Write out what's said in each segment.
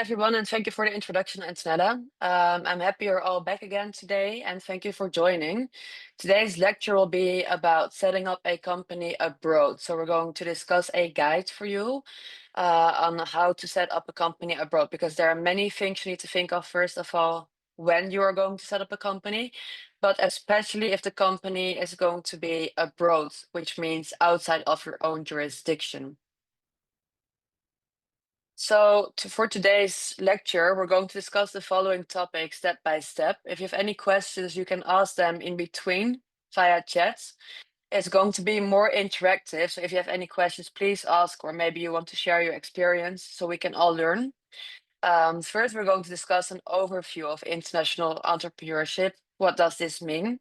everyone, and thank you for the introduction, Antonella. I'm happy you're all back again today, and thank you for joining. Today's lecture will be about setting up a company abroad. So we're going to discuss a guide for you on how to set up a company abroad, because there are many things you need to think of, first of all, when you are going to set up a company, but especially if the company is going to be abroad, which means outside of your own jurisdiction. For today's lecture, we're going to discuss the following topics step by step. If you have any questions, you can ask them in between via chat. It's going to be more interactive. So if you have any questions, please ask, or maybe you want to share your experience so we can all learn. First, we're going to discuss an overview of international entrepreneurship. What does this mean?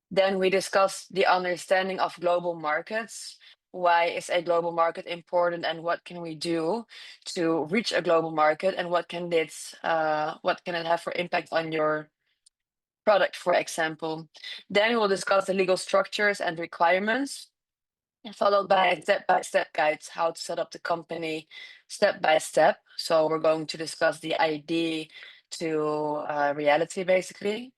Then we discuss the understanding of global markets. Why is a global market important, and what can we do to reach a global market, and what can it have for impact on your product, for example? Then we will discuss the legal structures and requirements, followed by a step-by-step guide how to set up the company step by step. So we're going to discuss the idea to reality, basically,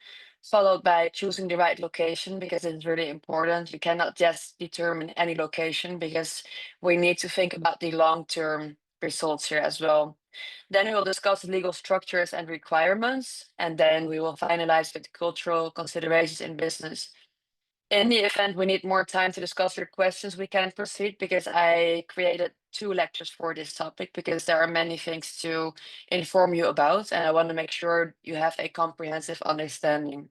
followed by choosing the right location, because it's really important. You cannot just determine any location, because we need to think about the long-term results here as well. Then we will discuss the legal structures and requirements, and then we will finalize with cultural considerations in business. In the event we need more time to discuss your questions, we can proceed, because I created 2 lectures for this topic, because there are many things to inform you about, and I want to make sure you have a comprehensive understanding.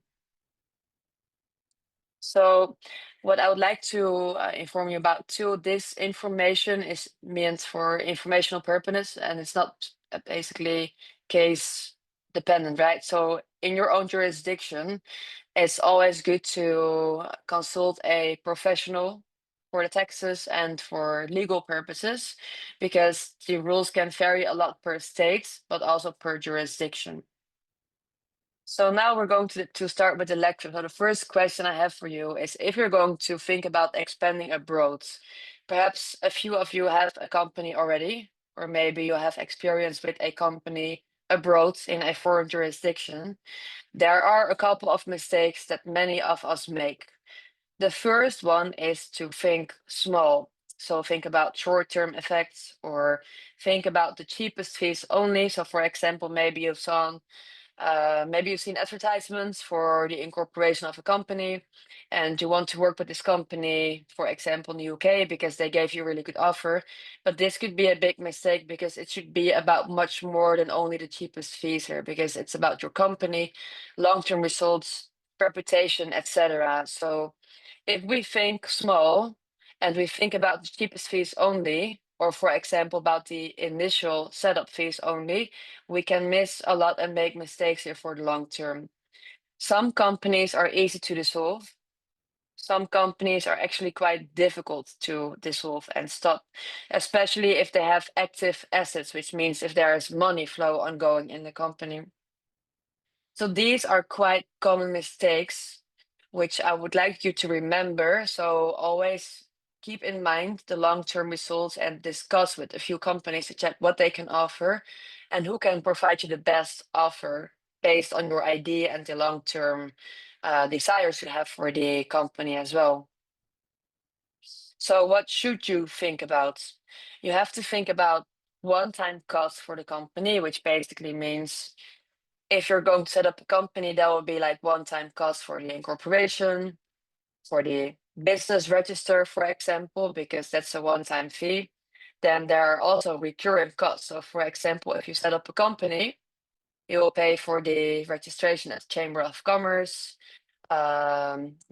So what I would like to inform you about too, this information is meant for informational purposes, and it's not basically case dependent, right? So in your own jurisdiction, it's always good to consult a professional for the taxes and for legal purposes, because the rules can vary a lot per state, but also per jurisdiction. So now we're going to start with the lecture. So the first question I have for you is, if you're going to think about expanding abroad, perhaps a few of you have a company already, or maybe you have experience with a company abroad in a foreign jurisdiction. There are a couple of mistakes that many of us make. The first one is to think small. So think about short-term effects, or think about the cheapest fees only. So for example, maybe you've seen advertisements for the incorporation of a company, and you want to work with this company, for example, in the UK, because they gave you a really good offer. But this could be a big mistake, because it should be about much more than only the cheapest fees here, because it's about your company, long-term results, reputation, etc. So if we think small and we think about the cheapest fees only, or for example, about the initial setup fees only, we can miss a lot and make mistakes here for the long term. Some companies are easy to dissolve. Some companies are actually quite difficult to dissolve and stop, especially if they have active assets, which means if there is money flow ongoing in the company. So these are quite common mistakes, which I would like you to remember. So always keep in mind the long-term results, and discuss with a few companies to check what they can offer and who can provide you the best offer based on your idea and the long-term desires you have for the company as well. So what should you think about? You have to think about one-time costs for the company, which basically means if you're going to set up a company, that will be like one-time cost for the incorporation, for the business register, for example, because that's a one-time fee. Then there are also recurring costs. So for example, if you set up a company, you will pay for the registration at Chamber of Commerce,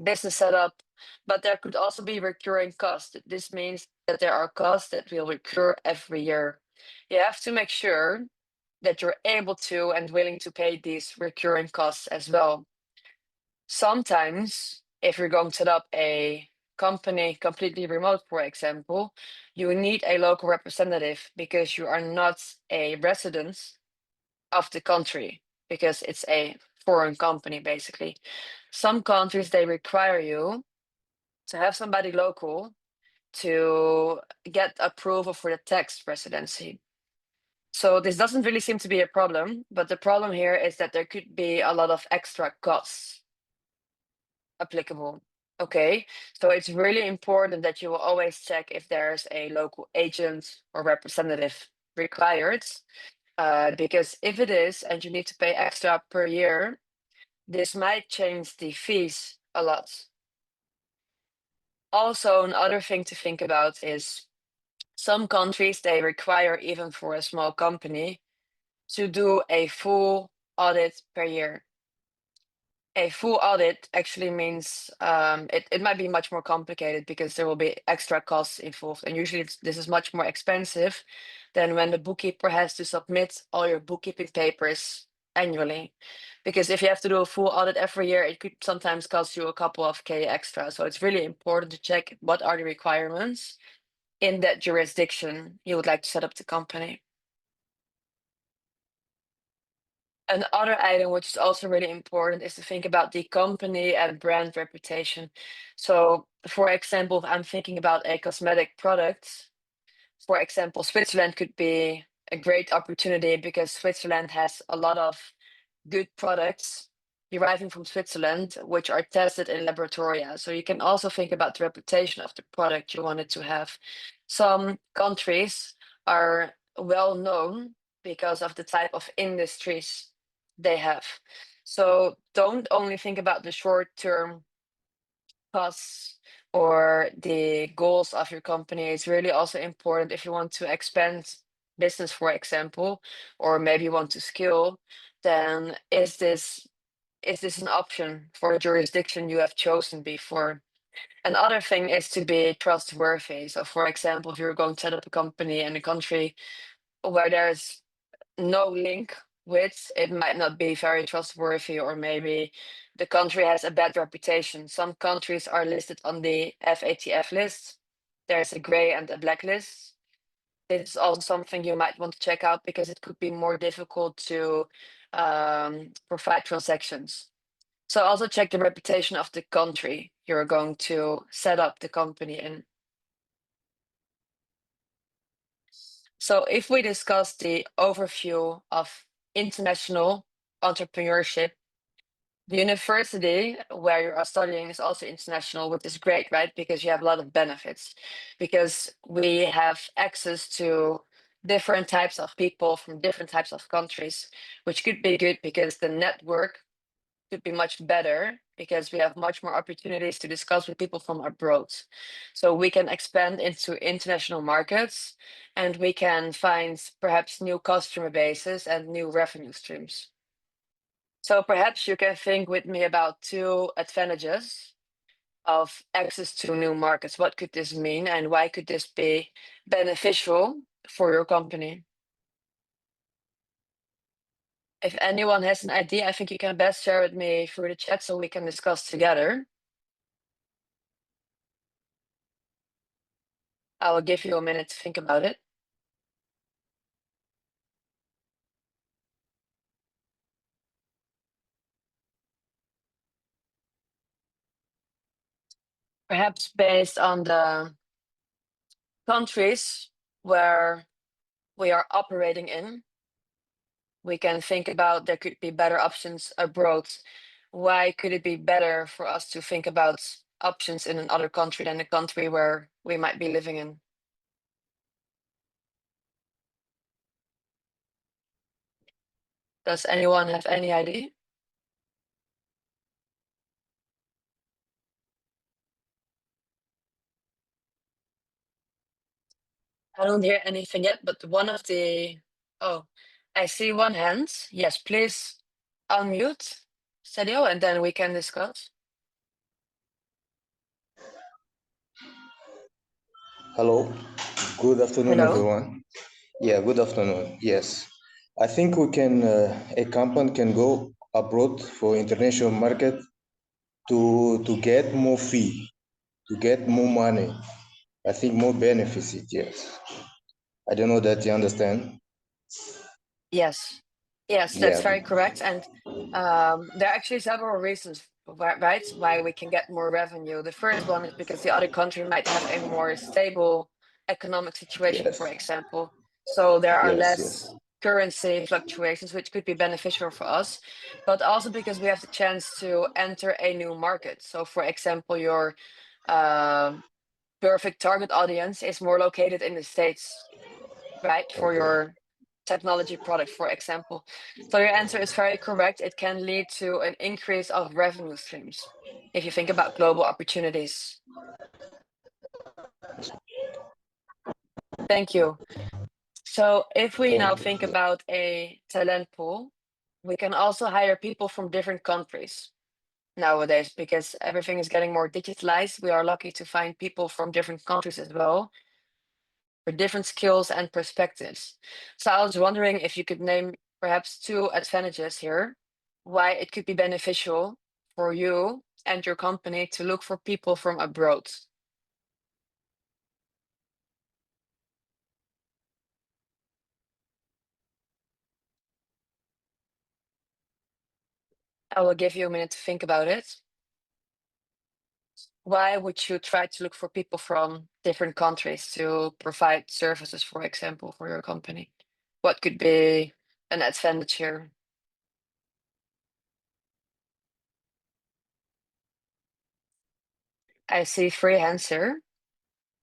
business setup, but there could also be recurring costs. This means that there are costs that will recur every year. You have to make sure that you're able to and willing to pay these recurring costs as well. Sometimes, if you're going to set up a company completely remote, for example, you need a local representative, because you are not a resident of the country, because it's a foreign company, basically. Some countries, they require you to have somebody local to get approval for the tax residency. So this doesn't really seem to be a problem, but the problem here is that there could be a lot of extra costs applicable. Okay, so it's really important that you will always check if there's a local agent or representative required, because if it is and you need to pay extra per year, this might change the fees a lot. Also, another thing to think about is some countries, they require even for a small company to do a full audit per year. A full audit actually means it might be much more complicated because there will be extra costs involved. And usually this is much more expensive than when the bookkeeper has to submit all your bookkeeping papers annually. Because if you have to do a full audit every year, it could sometimes cost you a couple of K extra. So it's really important to check what are the requirements in that jurisdiction you would like to set up the company. Another item which is also really important is to think about the company and brand reputation. So, for example, if I'm thinking about a cosmetic product, for example, Switzerland could be a great opportunity because Switzerland has a lot of good products deriving from Switzerland, which are tested in laboratoria. So you can also think about the reputation of the product you wanted to have. Some countries are well known because of the type of industries they have. So don't only think about the short term costs or the goals of your company. It's really also important if you want to expand business, for example, or maybe you want to scale, then is this an option for a jurisdiction you have chosen before? Another thing is to be trustworthy. So, for example, if you're going to set up a company in a country where there's no link with, it might not be very trustworthy, or maybe the country has a bad reputation. Some countries are listed on the FATF list. There's a gray and a black list. This is also something you might want to check out because it could be more difficult to provide transactions. So also check the reputation of the country you're going to set up the company in. So if we discuss the overview of international entrepreneurship, the university where you are studying is also international, which is great, right? Because you have a lot of benefits. Because we have access to different types of people from different types of countries, which could be good because the network could be much better because we have much more opportunities to discuss with people from abroad. So we can expand into international markets and we can find perhaps new customer bases and new revenue streams. So perhaps you can think with me about two advantages of access to new markets. What could this mean and why could this be beneficial for your company? If anyone has an idea, I think you can best share with me through the chat so we can discuss together. I will give you a minute to think about it. Perhaps based on the countries where we are operating in, we can think about there could be better options abroad. Why could it be better for us to think about options in another country than the country where we might be living in? Does anyone have any idea? I don't hear anything yet, but one of the oh, I see one hand. Yes, please unmute, Sadio, and then we can discuss. Hello, good afternoon, Hello. everyone. Yeah, good afternoon. Yes, I think we can. A company can go abroad for international market to get more fee, to get more money. I think more benefits. It yes. I don't know that you understand. Yes. Yes, that's Yeah. very correct. And there are actually several reasons, right, why we can get more revenue. The first one is because the other country might have a more stable economic situation, for Yes. example. So there are Yes, less yes. currency fluctuations, which could be beneficial for us, but also because we have the chance to enter a new market. So, for example, your um perfect target audience is more located in the States, right? For Okay. your technology product, for example. So your answer is very correct. It can lead to an increase of revenue streams if you think about global opportunities. Thank you. So if we now Thank you. think about a talent pool, we can also hire people from different countries nowadays because everything is getting more digitalized. We are lucky to find people from different countries as well for different skills and perspectives. So I was wondering if you could name perhaps two advantages here, why it could be beneficial for you and your company to look for people from abroad. I will give you a minute to think about it. Why would you try to look for people from different countries to provide services, for example, for your company? What could be an advantage here? I see three hands here.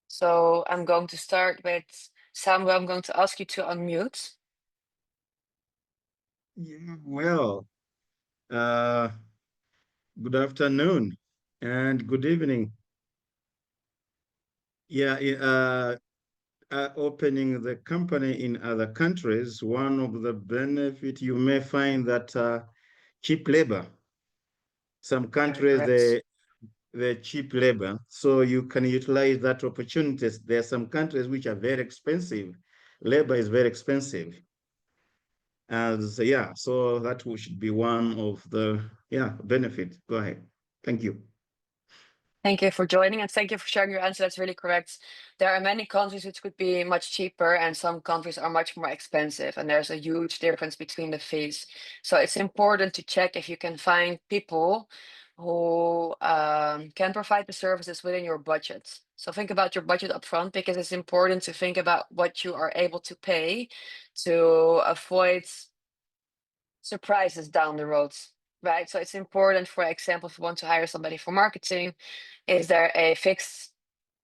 So I'm going to start with Sam. I'm going to ask you to unmute. Yeah, well, uh, good afternoon and good evening. Yeah, opening the company in other countries, one of the benefit you may find that cheap labor. Some Very countries correct. they cheap labor, so you can utilize that opportunities. There are some countries which are very expensive. Labor is very expensive. As yeah, so that should be one of the benefit. Go ahead. Thank you. Thank you for joining and thank you for sharing your answer. That's really correct. There are many countries which could be much cheaper, and some countries are much more expensive, and there's a huge difference between the fees. So it's important to check if you can find people who can provide the services within your budget. So think about your budget upfront because it's important to think about what you are able to pay to avoid surprises down the road, right? So it's important, for example, if you want to hire somebody for marketing, is there a fixed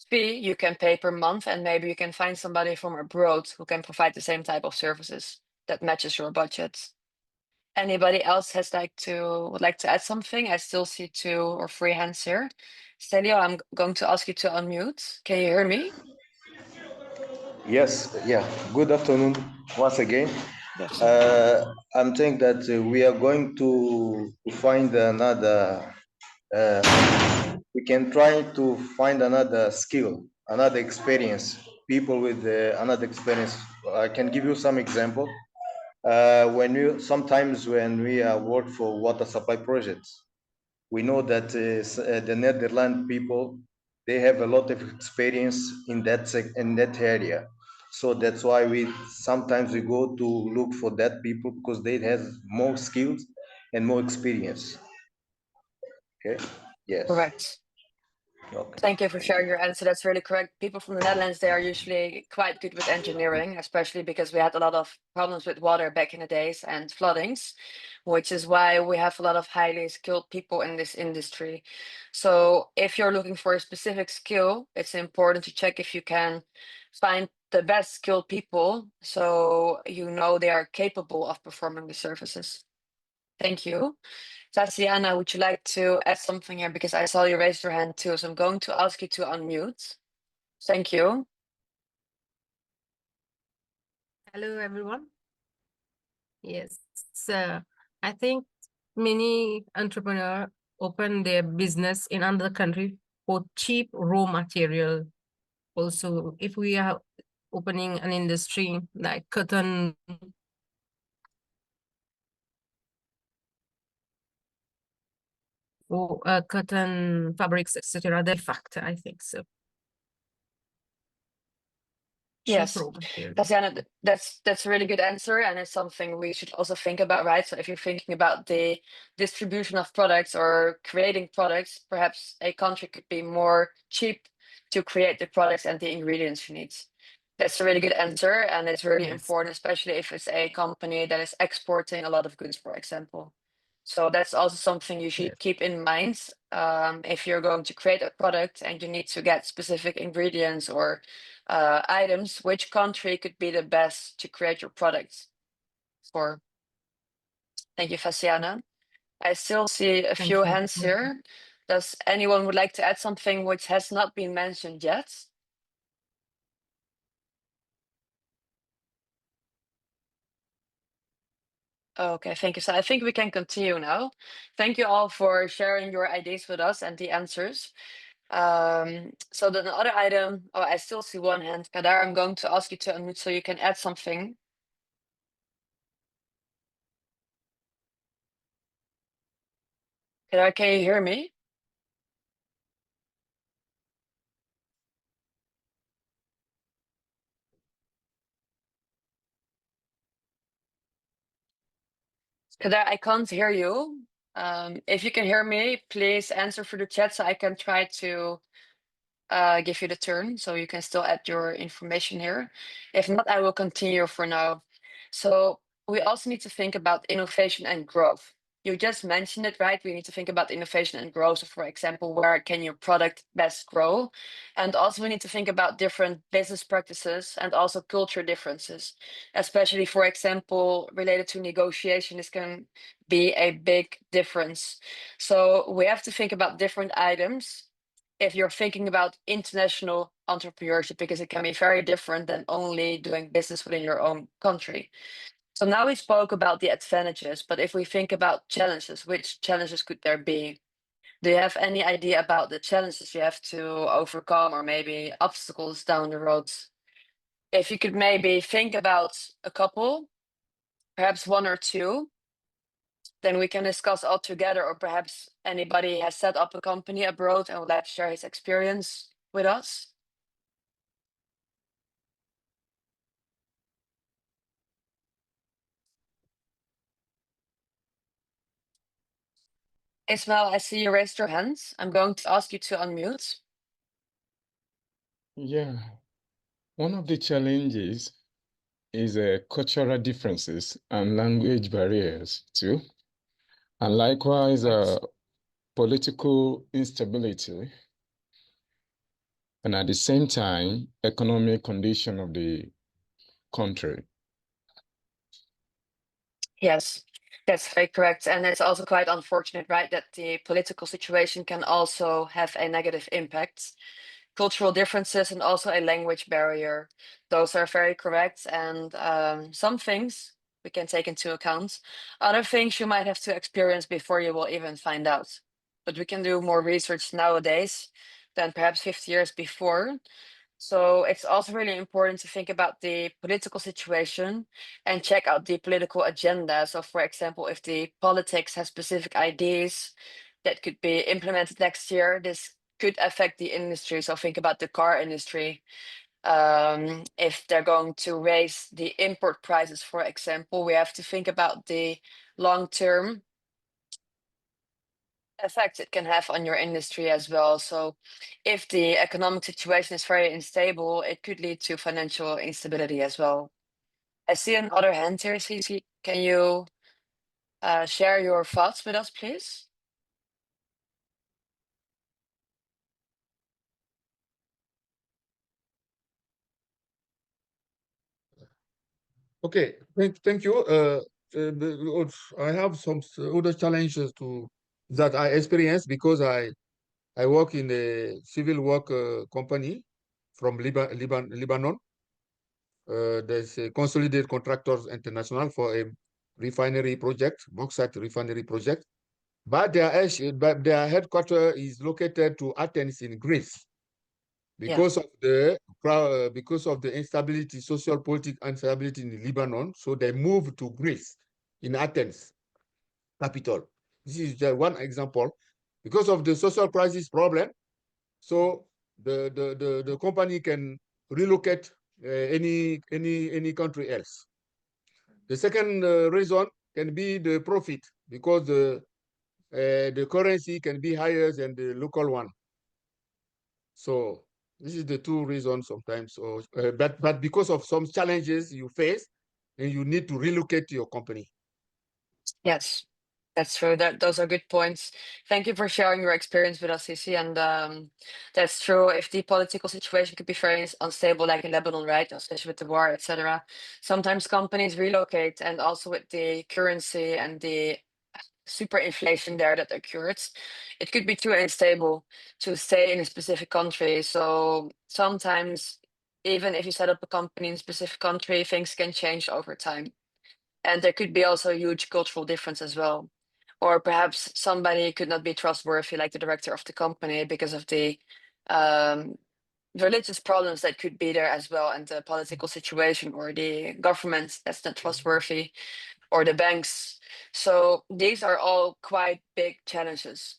fee you can pay per month? And maybe you can find somebody from abroad who can provide the same type of services that matches your budget. Anybody else would like to add something? I still see two or three hands here. Stelio, I'm going to ask you to unmute. Can you hear me? Yes, yeah. Good afternoon once again. Good afternoon. I'm saying that we are going to find another, we can try to find another skill, another experience, people with another experience. I can give you some example. When you sometimes when we work for water supply projects, we know that the Netherlands people, they have a lot of experience in in that area. So that's why we sometimes we go to look for that people because they have more skills and more experience. Okay. Yes. Correct. Okay. Thank you for sharing your answer. That's really correct. People from the Netherlands, they are usually quite good with engineering, especially because we had a lot of problems with water back in the days and floodings, which is why we have a lot of highly skilled people in this industry. So if you're looking for a specific skill, it's important to check if you can find the best skilled people so you know they are capable of performing the services. Thank you. Tatiana, would you like to add something here? Because I saw you raise your hand too, so I'm going to ask you to unmute. Thank you. Hello, everyone. Yes, so I think many entrepreneurs open their business in another country for cheap raw material. Also, if we are opening an industry like cotton or cotton fabrics, etc., they factor, I think so. Cheap Yes, raw material. Tatiana, that's a really good answer, and it's something we should also think about, right? So if you're thinking about the distribution of products or creating products, perhaps a country could be more cheap to create the products and the ingredients you need. That's a really good answer, and it's really Yes. important, especially if it's a company that is exporting a lot of goods, for example. So that's also something you should Yes. keep in mind if you're going to create a product and you need to get specific ingredients or items. Which country could be the best to create your product for? Thank you, Faciana. I still see a Thank few you. hands here. Does anyone would like to add something which has not been mentioned yet? Okay, thank you. So I think we can continue now. Thank you all for sharing your ideas with us and the answers. So then the other item, oh, I still see one hand. Kadar, I'm going to ask you to unmute so you can add something. Kadar, can you hear me? Kadar, I can't hear you. If you can hear me, please answer through the chat so I can try to give you the turn so you can still add your information here. If not, I will continue for now. So we also need to think about innovation and growth. You just mentioned it, right? We need to think about innovation and growth. So for example, where can your product best grow? And also we need to think about different business practices and also culture differences, especially for example, related to negotiation, this can be a big difference. So we have to think about different items if you're thinking about international entrepreneurship, because it can be very different than only doing business within your own country. So now we spoke about the advantages, but if we think about challenges, which challenges could there be? Do you have any idea about the challenges you have to overcome or maybe obstacles down the road? If you could maybe think about a couple, perhaps one or two, then we can discuss all together, or perhaps anybody has set up a company abroad and would like to share his experience with us. Ismail, I see you raised your hands. I'm going to ask you to unmute. Yeah, one of the challenges is cultural differences and language barriers too, and likewise political instability, and at the same time, economic condition of the country. Yes, that's very correct. And it's also quite unfortunate, right, that the political situation can also have a negative impact. Cultural differences and also a language barrier. Those are very correct. And some things we can take into account. Other things you might have to experience before you will even find out. But we can do more research nowadays than perhaps 50 years before. So it's also really important to think about the political situation and check out the political agenda. So, for example, if the politics has specific ideas that could be implemented next year, this could affect the industry. So, think about the car industry. If they're going to raise the import prices, for example, we have to think about the long term effects it can have on your industry as well. So if the economic situation is very unstable, it could lead to financial instability as well. I see another hand here, Cici. Can you share your thoughts with us, please? Okay, thank you. I have some other challenges that I experience because I work in a civil work company from Lebanon. There's a Consolidated Contractors International for a refinery project, bauxite refinery project. But their headquarters is located to Athens in Greece. Because of the instability, social political instability in Lebanon, so they moved to Greece, in Athens, capital. This is just one example. Because of the social crisis problem, so the company can relocate any country else. The second reason can be the profit, because the currency can be higher than the local one. So This is the two reasons sometimes. Or, but because of some challenges you face, and you need to relocate to your company. Yes, that's true. Those are good points. Thank you for sharing your experience with us, Sisi. And that's true. If the political situation could be very unstable, like in Lebanon, right, especially with the war, etc., sometimes companies relocate, and also with the currency and the super inflation there that occurs, it could be too unstable to stay in a specific country. So sometimes, even if you set up a company in a specific country, things can change over time. And there could be also a huge cultural difference as well. Or perhaps somebody could not be trustworthy, like the director of the company, because of the um, religious problems that could be there as well, and the political situation, or the government that's not trustworthy, or the banks. So these are all quite big challenges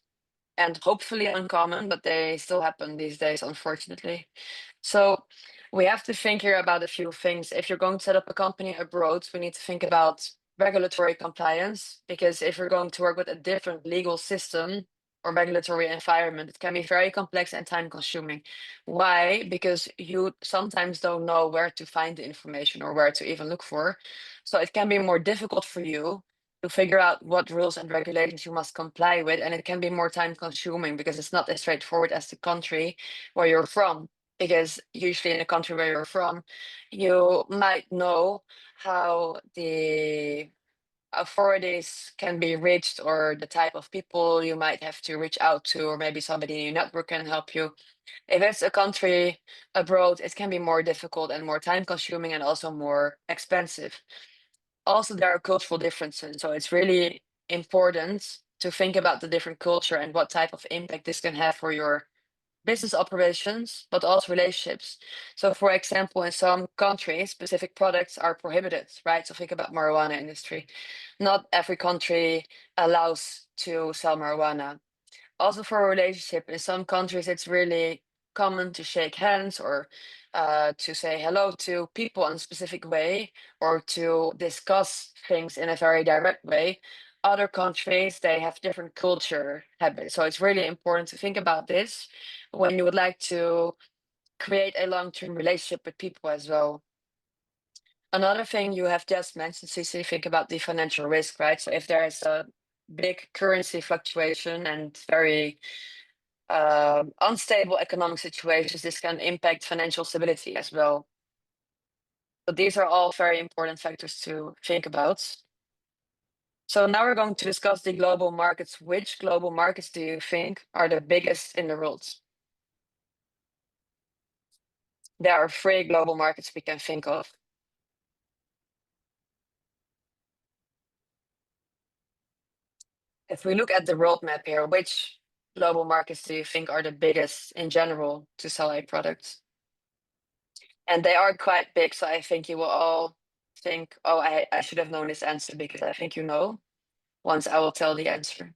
and hopefully uncommon, but they still happen these days, unfortunately. So we have to think here about a few things. If you're going to set up a company abroad, we need to think about regulatory compliance, because if you're going to work with a different legal system or regulatory environment, it can be very complex and time consuming. Why? Because you sometimes don't know where to find the information or where to even look for. So it can be more difficult for you to figure out what rules and regulations you must comply with, and it can be more time consuming because it's not as straightforward as the country where you're from. Because usually in the country where you're from, you might know how the authorities can be reached, or the type of people you might have to reach out to, or maybe somebody in your network can help you. If it's a country abroad, it can be more difficult and more time consuming, and also more expensive. Also, there are cultural differences, so it's really important to think about the different culture and what type of impact this can have for your business operations, but also relationships. So, for example, in some countries, specific products are prohibited, right? So think about marijuana industry. Not every country allows to sell marijuana. Also, for a relationship, in some countries, it's really common to shake hands, or to say hello to people in a specific way, or to discuss things in a very direct way. Other countries, they have different culture habits. So it's really important to think about this when you would like to create a long-term relationship with people as well. Another thing you have just mentioned, Cici, think about the financial risk, right? So if there is a big currency fluctuation and very unstable economic situations, this can impact financial stability as well. So these are all very important factors to think about. So now we're going to discuss the global markets. Which global markets do you think are the biggest in the world? There are 3 global markets we can think of. If we look at the world map here, which global markets do you think are the biggest in general to sell a product? And they are quite big, so I think you will all think, oh, I should have known this answer, because I think you know, once I will tell the answer.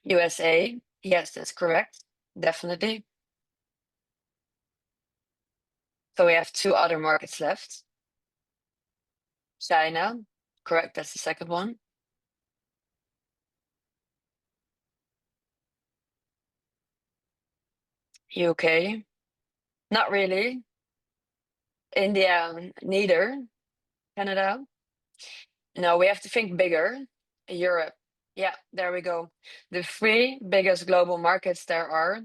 USA, yes, that's correct, definitely. So we have 2 other markets left. China, correct, that's the second one. UK, not really. India, neither. Canada, no, we have to think bigger. Europe, yeah, there we go. The 3 biggest global markets there are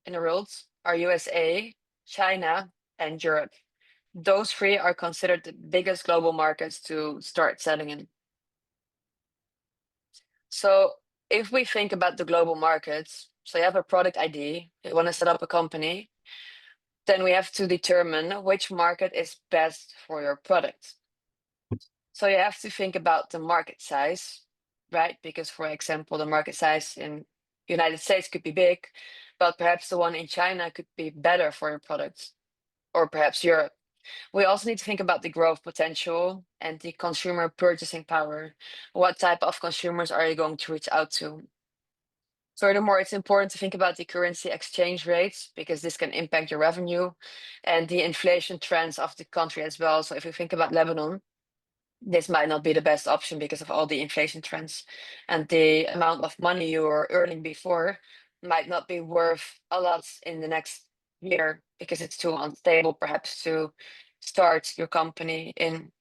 in the world are USA, China, and Europe. Those 3 are considered the biggest global markets to start selling in. So if we think about the global markets, so you have a product ID, you want to set up a company, then we have to determine which market is best for your product. So you have to think about the market size, right? Because, for example, the market size in United States could be big, but perhaps the one in China could be better for your products, or perhaps Europe. We also need to think about the growth potential and the consumer purchasing power. What type of consumers are you going to reach out to? Furthermore, it's important to think about the currency exchange rates, because this can impact your revenue, and the inflation trends of the country as well. So if you think about Lebanon, this might not be the best option because of all the inflation trends, and the amount of money you were earning before might not be worth a lot in the next year because it's too unstable perhaps to start your company in.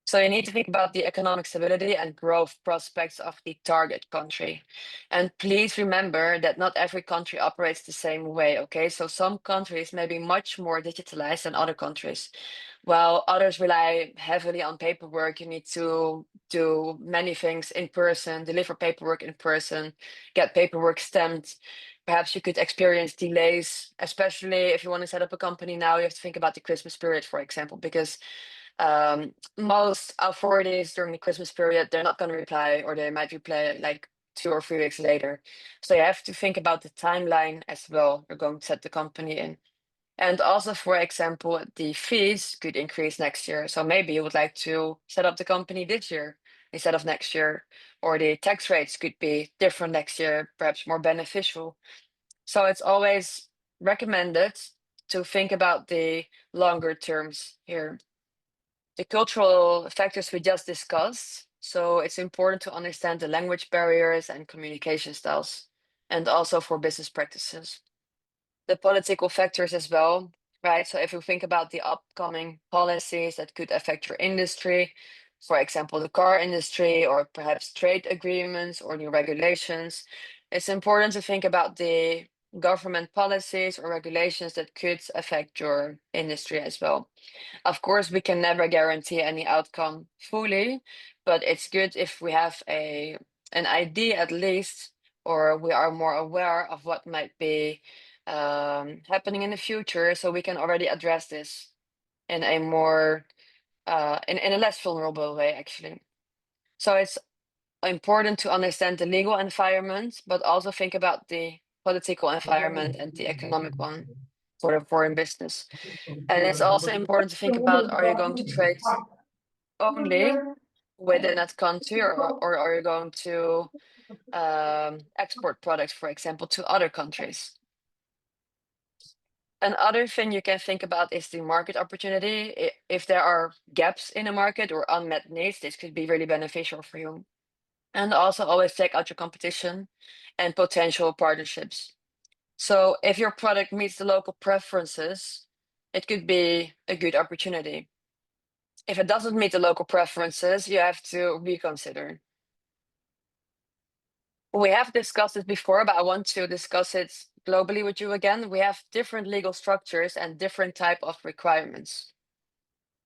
So you need to think about the economic stability and growth prospects of the target country. And please remember that not every country operates the same way, okay? So some countries may be much more digitalized than other countries, while others rely heavily on paperwork. You need to do many things in person, deliver paperwork in person, get paperwork stamped. Perhaps you could experience delays, especially if you want to set up a company now. You have to think about the Christmas period, for example, because most authorities during the Christmas period, they're not going to reply, or they might reply like 2 or 3 weeks later. So you have to think about the timeline as well. You're going to set the company in. And also, for example, the fees could increase next year. So maybe you would like to set up the company this year instead of next year, or the tax rates could be different next year, perhaps more beneficial. So it's always recommended to think about the longer terms here. The cultural factors we just discussed. So it's important to understand the language barriers and communication styles, and also for business practices. The political factors as well, right? So if you think about the upcoming policies that could affect your industry, for example, the car industry, or perhaps trade agreements or new regulations, it's important to think about the government policies or regulations that could affect your industry as well. Of course, we can never guarantee any outcome fully, but it's good if we have an idea at least, or we are more aware of what might be happening in the future, so we can already address this in a more in a less vulnerable way, actually. So it's important to understand the legal environment, but also think about the political environment and the economic one for the foreign business. And it's also important to think about, are you going to trade only within that country, or are you going to export products, for example, to other countries? Another thing you can think about is the market opportunity. If there are gaps in the market or unmet needs, this could be really beneficial for you. And also always check out your competition and potential partnerships. So if your product meets the local preferences, it could be a good opportunity. If it doesn't meet the local preferences, you have to reconsider. We have discussed this before, but I want to discuss it globally with you again. We have different legal structures and different type of requirements.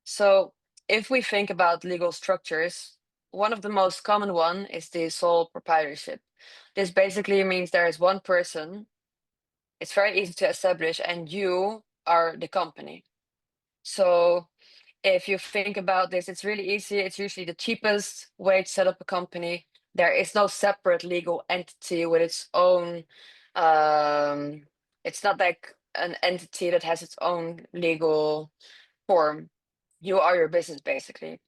So if we think about legal structures, one of the most common one is the sole proprietorship. This basically means there is one person. It's very easy to establish, and you are the company. So if you think about this, it's really easy. It's usually the cheapest way to set up a company. There is no separate legal entity with its own. It's not like an entity that has its own legal form. You are your business, basically.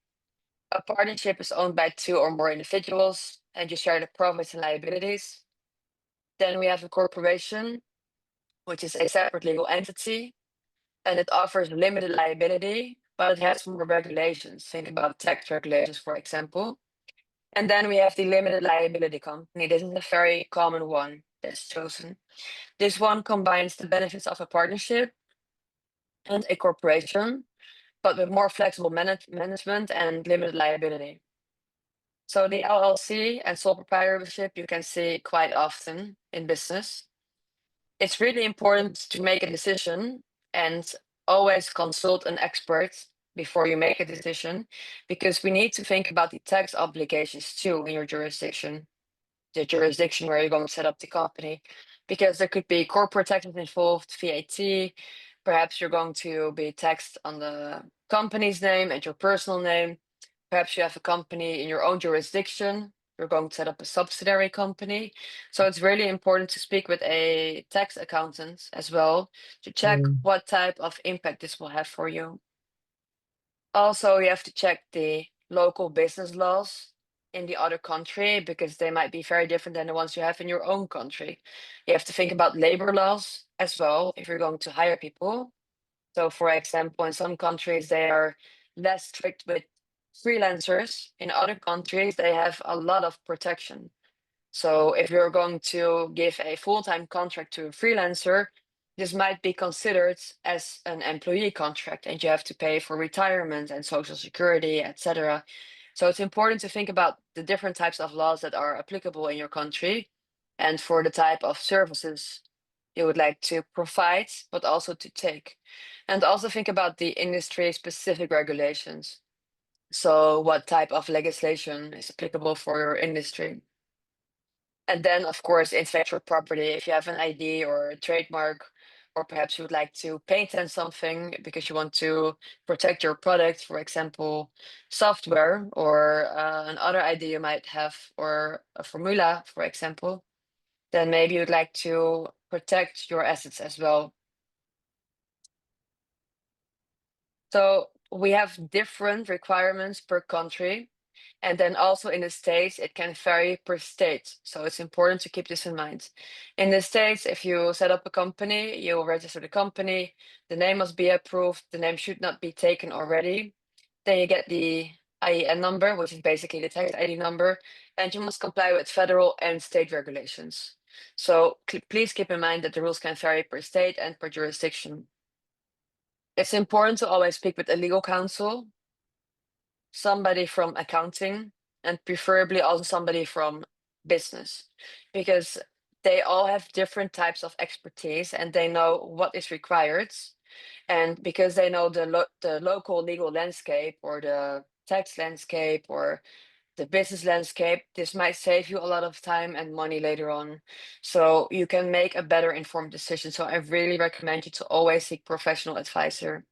A partnership is owned by 2 or more individuals, and you share the profits and liabilities. Then we have a corporation, which is a separate legal entity, and it offers limited liability, but it has more regulations. Think about tax regulations, for example. And then we have the limited liability company. This is a very common one that's chosen. This one combines the benefits of a partnership and a corporation, but with more flexible management and limited liability. So the LLC and sole proprietorship you can see quite often in business. It's really important to make a decision and always consult an expert before you make a decision, because we need to think about the tax obligations too in your jurisdiction, the jurisdiction where you're going to set up the company, because there could be corporate taxes involved, VAT. Perhaps you're going to be taxed on the company's name and your personal name. Perhaps you have a company in your own jurisdiction. You're going to set up a subsidiary company. So it's really important to speak with a tax accountant as well to check what type of impact this will have for you. Also, you have to check the local business laws in the other country, because they might be very different than the ones you have in your own country. You have to think about labor laws as well if you're going to hire people. So, for example, in some countries, they are less strict with freelancers in other countries, they have a lot of protection. So if you're going to give a full-time contract to a freelancer, this might be considered as an employee contract, and you have to pay for retirement and social security, etc. So it's important to think about the different types of laws that are applicable in your country and for the type of services you would like to provide, but also to take. And also think about the industry specific regulations. So what type of legislation is applicable for your industry? And then, of course, intellectual property. If you have an ID or a trademark, or perhaps you would like to patent something because you want to protect your product, for example, software, or another ID you might have, or a formula, for example, then maybe you'd like to protect your assets as well. So we have different requirements per country. And then also in the States, it can vary per state. So it's important to keep this in mind. In the States, if you set up a company, you register the company, the name must be approved, the name should not be taken already. Then you get the IEN number, which is basically the tax ID number, and you must comply with federal and state regulations. So please keep in mind that the rules can vary per state and per jurisdiction. It's important to always speak with a legal counsel, somebody from accounting, and preferably also somebody from business, because they all have different types of expertise and they know what is required. And because they know the local legal landscape or the tax landscape or the business landscape, this might save you a lot of time and money later on. So you can make a better informed decision. So I really recommend you to always seek professional advisor.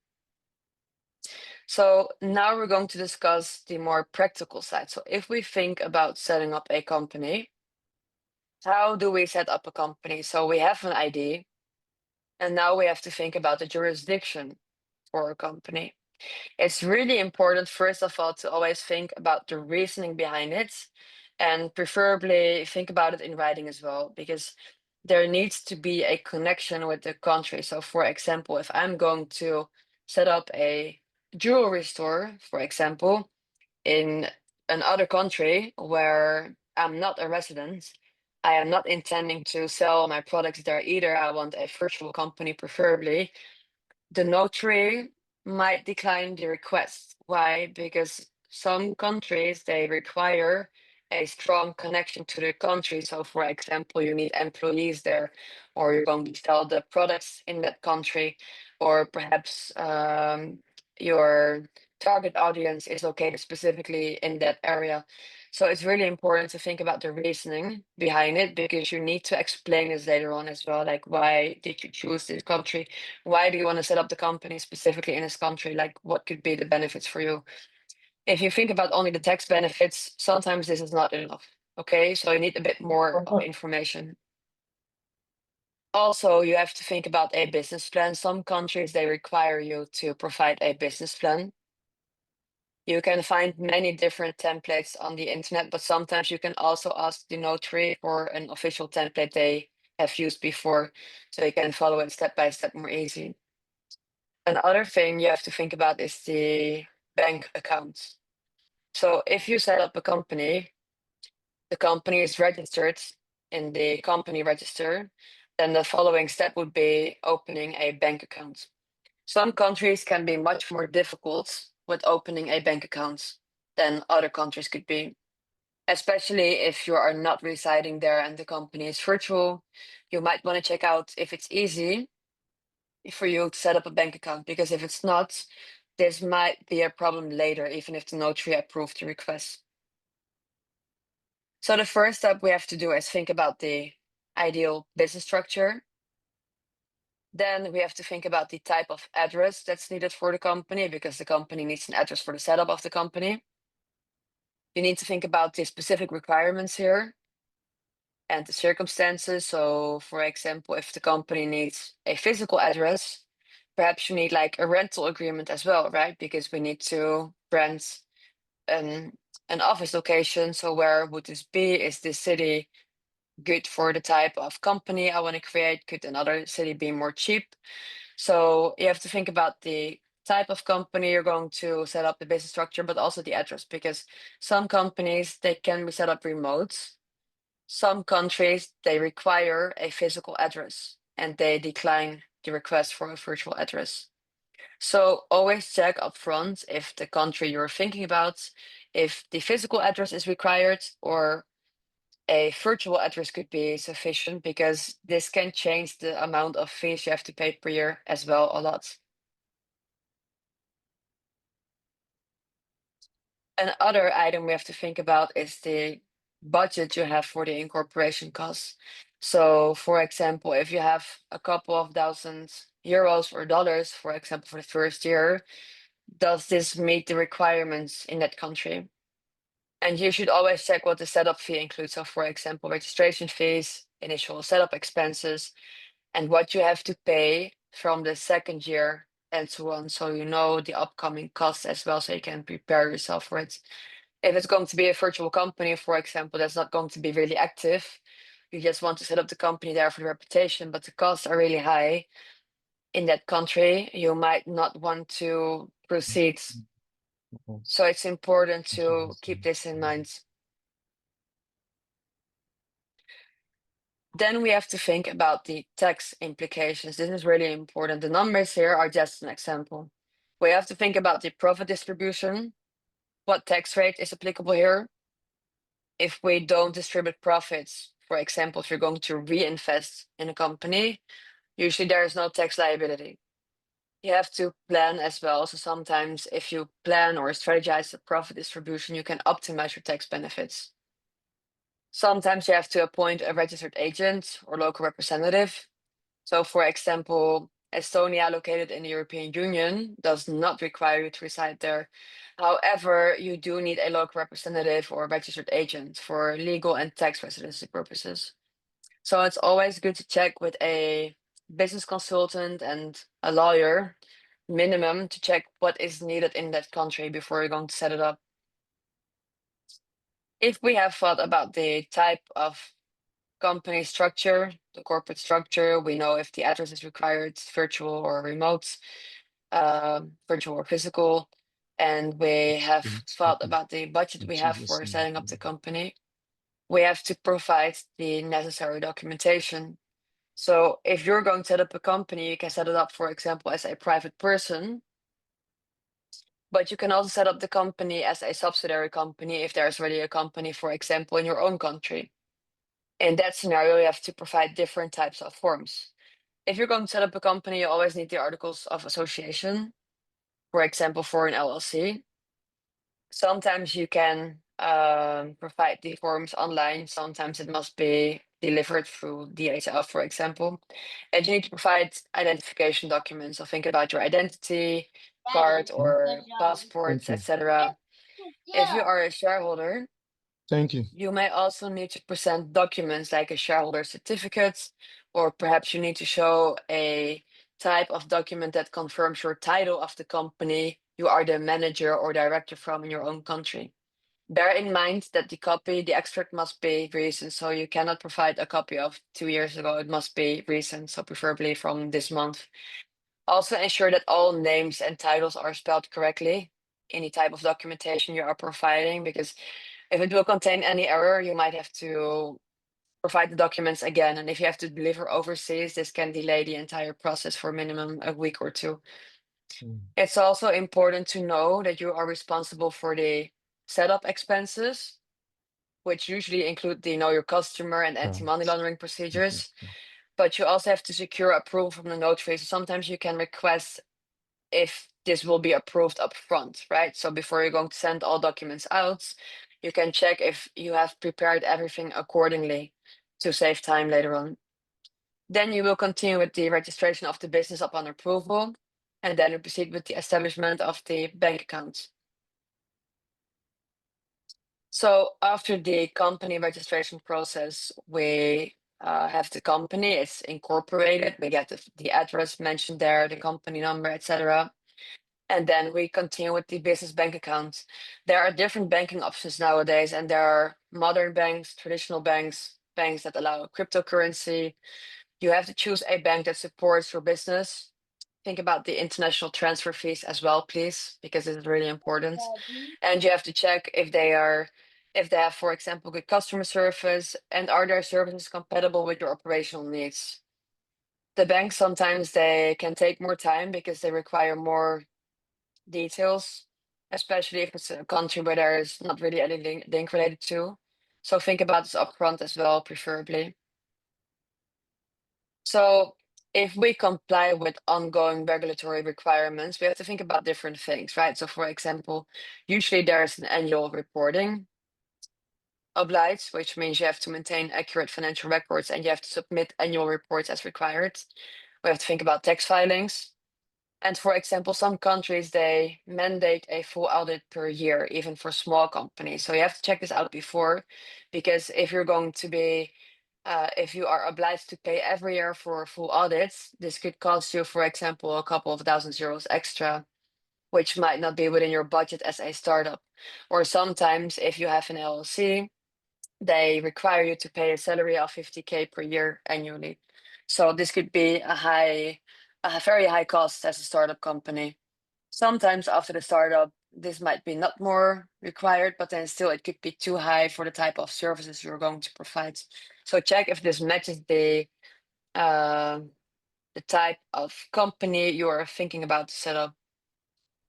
So now we're going to discuss the more practical side. So if we think about setting up a company, how do we set up a company? So we have an ID, and now we have to think about the jurisdiction for a company. It's really important, first of all, to always think about the reasoning behind it, and preferably think about it in writing as well, because there needs to be a connection with the country. So for example, if I'm going to set up a jewelry store, for example, in another country where I'm not a resident, I am not intending to sell my products there either. I want a virtual company, preferably. The notary might decline the request. Why? Because some countries, they require a strong connection to the country. So for example, you need employees there, or you're going to sell the products in that country, or perhaps your target audience is located specifically in that area. So it's really important to think about the reasoning behind it, because you need to explain this later on as well. Like, why did you choose this country? Why do you want to set up the company specifically in this country? Like, what could be the benefits for you? If you think about only the tax benefits, sometimes this is not enough. Okay, so you need a bit more of information. Also, you have to think about a business plan. Some countries, they require you to provide a business plan. You can find many different templates on the internet, but sometimes you can also ask the notary for an official template they have used before, so you can follow it step by step more easy. Another thing you have to think about is the bank account. So if you set up a company, the company is registered in the company register, then the following step would be opening a bank account. Some countries can be much more difficult with opening a bank account than other countries could be, especially if you are not residing there and the company is virtual. You might want to check out if it's easy for you to set up a bank account, because if it's not, this might be a problem later, even if the notary approved the request. So the first step we have to do is think about the ideal business structure. Then we have to think about the type of address that's needed for the company, because the company needs an address for the setup of the company. You need to think about the specific requirements here and the circumstances. So for example, if the company needs a physical address, perhaps you need like a rental agreement as well, right? Because we need to rent an office location. So where would this be? Is this city good for the type of company I want to create? Could another city be more cheap? So you have to think about the type of company you're going to set up, the business structure, but also the address, because some companies, they can be set up remote. Some countries, they require a physical address and they decline the request for a virtual address. So always check upfront if the country you're thinking about, if the physical address is required or a virtual address could be sufficient, because this can change the amount of fees you have to pay per year as well a lot. Another item we have to think about is the budget you have for the incorporation costs. So for example, if you have a couple of €1,000 or dollars, for example, for the first year, does this meet the requirements in that country? And you should always check what the setup fee includes. So for example, registration fees, initial setup expenses, and what you have to pay from the second year and so on. So you know the upcoming costs as well, so you can prepare yourself for it. If it's going to be a virtual company, for example, that's not going to be really active. You just want to set up the company there for the reputation, but the costs are really high in that country. You might not want to proceed. So it's important to keep this in mind. Then we have to think about the tax implications. This is really important. The numbers here are just an example. We have to think about the profit distribution. What tax rate is applicable here? If we don't distribute profits, for example, if you're going to reinvest in a company, usually there is no tax liability. You have to plan as well. So sometimes if you plan or strategize the profit distribution, you can optimize your tax benefits. Sometimes you have to appoint a registered agent or local representative. So for example, Estonia, located in the European Union, does not require you to reside there. However, you do need a local representative or registered agent for legal and tax residency purposes. So it's always good to check with a business consultant and a lawyer, minimum, to check what is needed in that country before you're going to set it up. If we have thought about the type of company structure, the corporate structure, we know if the address is required, virtual or remote, virtual or physical, and we have thought about the budget we have for setting up the company. We have to provide the necessary documentation. So if you're going to set up a company, you can set it up, for example, as a private person, but you can also set up the company as a subsidiary company if there's already a company, for example, in your own country. In that scenario, you have to provide different types of forms. If you're going to set up a company, you always need the articles of association, for example, for an LLC. Sometimes you can provide the forms online. Sometimes it must be delivered through DHL, for example. And you need to provide identification documents. So think about your identity card or passports, etc. If you are a shareholder, Thank you. you may also need to present documents like a shareholder certificate, or perhaps you need to show a type of document that confirms your title of the company you are the manager or director from in your own country. Bear in mind that the extract must be recent, so you cannot provide a copy of 2 years ago. It must be recent, so preferably from this month. Also ensure that all names and titles are spelled correctly, any type of documentation you are providing, because if it will contain any error, you might have to provide the documents again. And if you have to deliver overseas, this can delay the entire process for minimum a week or two. It's also important to know that you are responsible for the setup expenses, which usually include the know your customer and anti-money laundering procedures. But you also have to secure approval from the notary. So sometimes you can request if this will be approved up front, right? So before you're going to send all documents out, you can check if you have prepared everything accordingly to save time later on. Then you will continue with the registration of the business upon approval, and then you proceed with the establishment of the bank account. So after the company registration process, we have the company, it's incorporated, we get the address mentioned there, the company number, etc. And then we continue with the business bank account. There are different banking options nowadays, and there are modern banks, traditional banks, banks that allow cryptocurrency. You have to choose a bank that supports your business. think about the international transfer fees as well, please, because it's really important. And you have to check if they have, for example, good customer service, and are their services compatible with your operational needs. The banks sometimes they can take more time because they require more details, especially if it's a country where there is not really any link related to. So think about this upfront as well, preferably. So if we comply with ongoing regulatory requirements, we have to think about different things, right? So for example, usually there's an annual reporting obliged, which means you have to maintain accurate financial records and you have to submit annual reports as required. We have to think about tax filings. And for example, some countries, they mandate a full audit per year, even for small companies. So you have to check this out before, because if you're going to be, if you are obliged to pay every year for full audits, this could cost you, for example, a couple of €1,000 extra, which might not be within your budget as a startup. Or sometimes if you have an LLC, they require you to pay a salary of 50K per year annually. So this could be a very high cost as a startup company. Sometimes after the startup, this might be not more required, but then still it could be too high for the type of services you're going to provide. So check if this matches uh, the type of company you're thinking about to set up.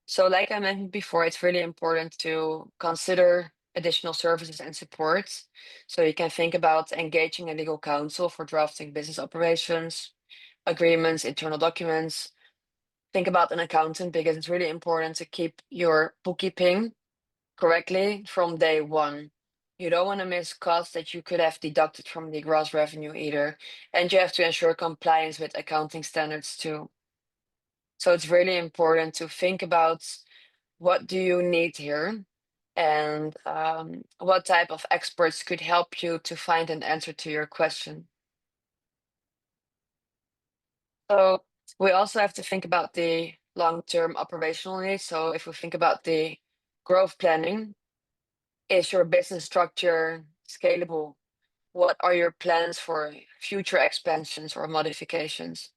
So like I mentioned before, it's really important to consider additional services and supports. So you can think about engaging a legal counsel for drafting business operations, agreements, internal documents. Think about an accountant because it's really important to keep your bookkeeping correctly from day one. You don't want to miss costs that you could have deducted from the gross revenue either. And you have to ensure compliance with accounting standards too. So it's really important to think about what do you need here and what type of experts could help you to find an answer to your question. So we also have to think about the long-term operational needs. So if we think about the growth planning, is your business structure scalable? What are your plans for future expansions or modifications?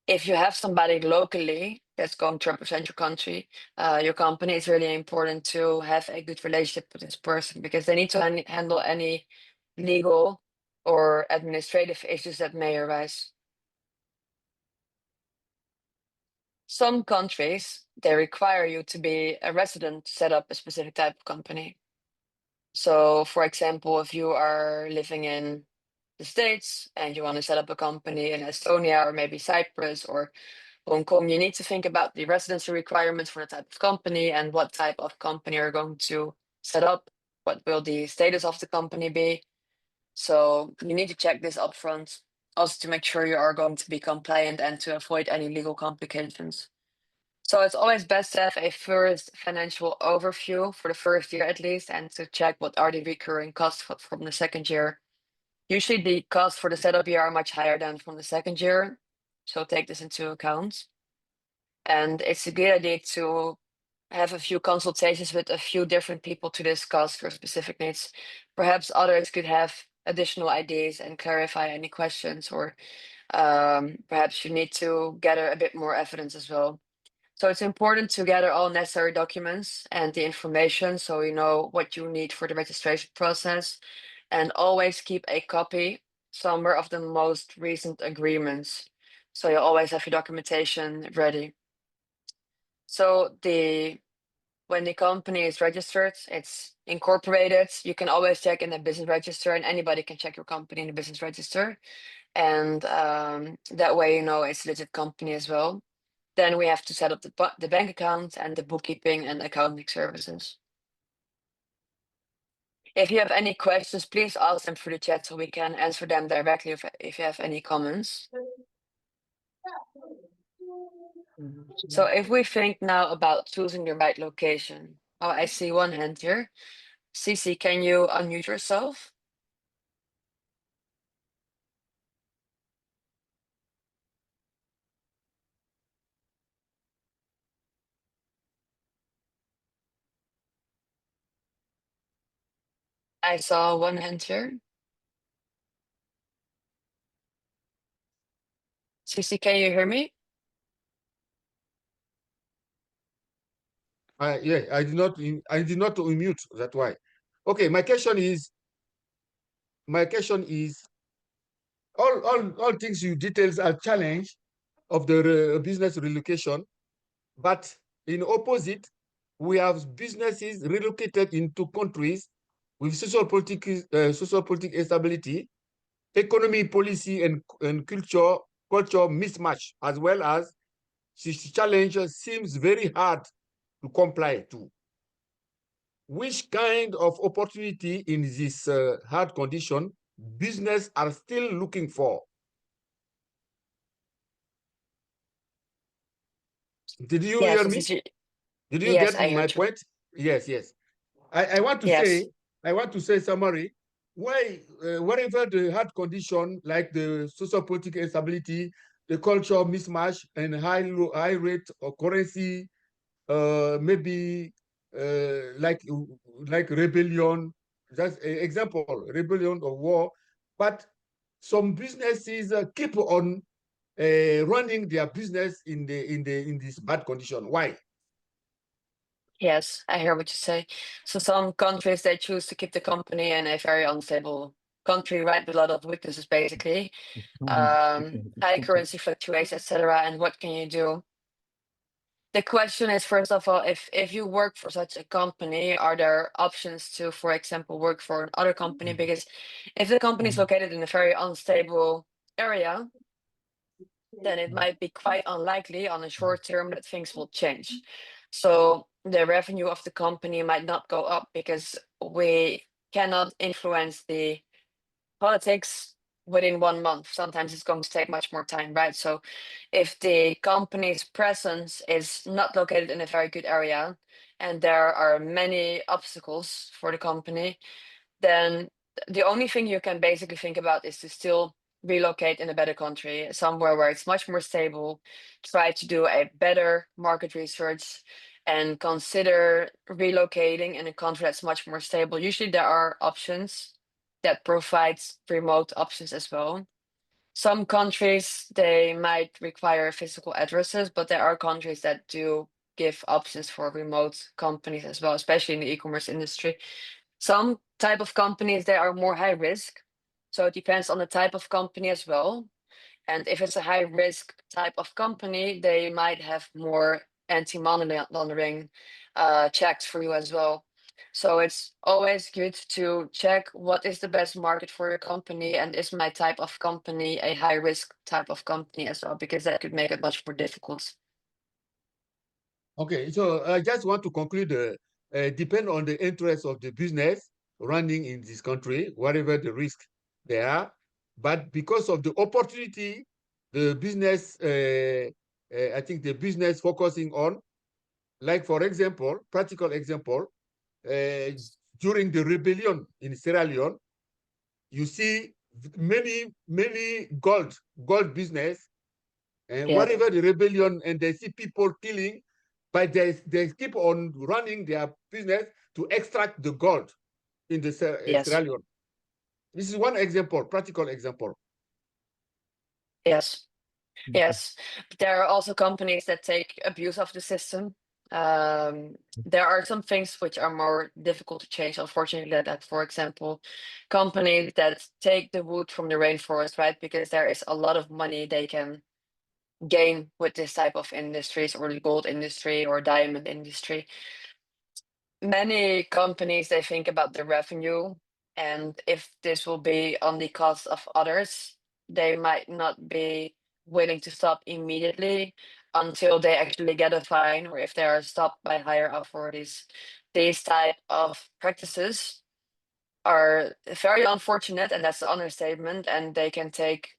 If you have somebody locally that's going to represent your company, it's really important to have a good relationship with this person because they need to handle any legal or administrative issues that may arise. Some countries, they require you to be a resident to set up a specific type of company. So, for example, if you are living in the States and you want to set up a company in Estonia or maybe Cyprus or Hong Kong, you need to think about the residency requirements for the type of company and what type of company you're going to set up. What will the status of the company be? So you need to check this upfront, also to make sure you are going to be compliant and to avoid any legal complications. So it's always best to have a first financial overview for the first year at least, and to check what are the recurring costs from the second year. Usually the costs for the setup year are much higher than from the second year. So take this into account. And it's a good idea to have a few consultations with a few different people to discuss your specific needs. Perhaps others could have additional ideas and clarify any questions, or perhaps you need to gather a bit more evidence as well. So it's important to gather all necessary documents and the information so you know what you need for the registration process, and always keep a copy somewhere of the most recent agreements. So you always have your documentation ready. So when the company is registered, it's incorporated. You can always check in the business register, and anybody can check your company in the business register. And that way, you know it's a legit company as well. Then we have to set up the bank account and the bookkeeping and accounting services. If you have any questions, please ask them through the chat so we can answer them directly if you have any comments. So if we think now about choosing the right location. Oh, I see one hand here. Cici, can you unmute yourself? I saw one hand here. Cici, can you hear me? Yeah, I did not unmute. That's why. Okay, my question is all things you details are challenge of the business relocation, but in opposite, we have businesses relocated into countries with social political instability, economy policy and culture mismatch, as well as this challenge seems very hard to comply to. Which kind of opportunity in this hard condition business are still looking for? Did you Yes, hear this me? is y- Did you yes, get I my heard you. point? Yes, yes. I want to Yes. say summary. Why wherever the hard condition like the social political instability, the cultural mismatch, and high rate of currency, maybe like rebellion, just an example, rebellion or war, but some businesses keep on running their business in this bad condition. Why? Yes, I hear what you say. So some countries they choose to keep the company in a very unstable country, right? With a lot of weaknesses, basically. High currency fluctuations, etc. And what can you do? The question is, first of all, if you work for such a company, are there options to, for example, work for another company? Because if the company is located in a very unstable area, then it might be quite unlikely on a short term that things will change. So the revenue of the company might not go up because we cannot influence the politics within 1 month. Sometimes it's going to take much more time, right? So if the company's presence is not located in a very good area and there are many obstacles for the company, then the only thing you can basically think about is to still relocate in a better country, somewhere where it's much more stable, try to do a better market research and consider relocating in a country that's much more stable. Usually there are options that provides remote options as well. Some countries they might require physical addresses, but there are countries that do give options for remote companies as well, especially in the e-commerce industry. Some type of companies they are more high risk, so it depends on the type of company as well. And if it's a high risk type of company, they might have more anti-money laundering checks for you as well. So it's always good to check what is the best market for your company and is my type of company a high risk type of company as well, because that could make it much more difficult. Okay, so I just want to conclude, depend on the interest of the business running in this country, whatever the risk they are. But because of the opportunity, the business, I think the business focusing on, like for example, practical example, during the rebellion in Sierra Leone, you see many gold business, and Yeah. whatever the rebellion, and they see people killing, but they keep on running their business to extract the gold in the Yes. Sierra Leone. This is one example, practical example. Yes. Yes, but there are also companies that take abuse of the system. There are some things which are more difficult to change, unfortunately, that for example, companies that take the wood from the rainforest, right? Because there is a lot of money they can gain with this type of industries or the gold industry or diamond industry. Many companies they think about the revenue, and if this will be on the cost of others, they might not be willing to stop immediately until they actually get a fine or if they are stopped by higher authorities. These type of practices are very unfortunate, and that's the understatement, and they can take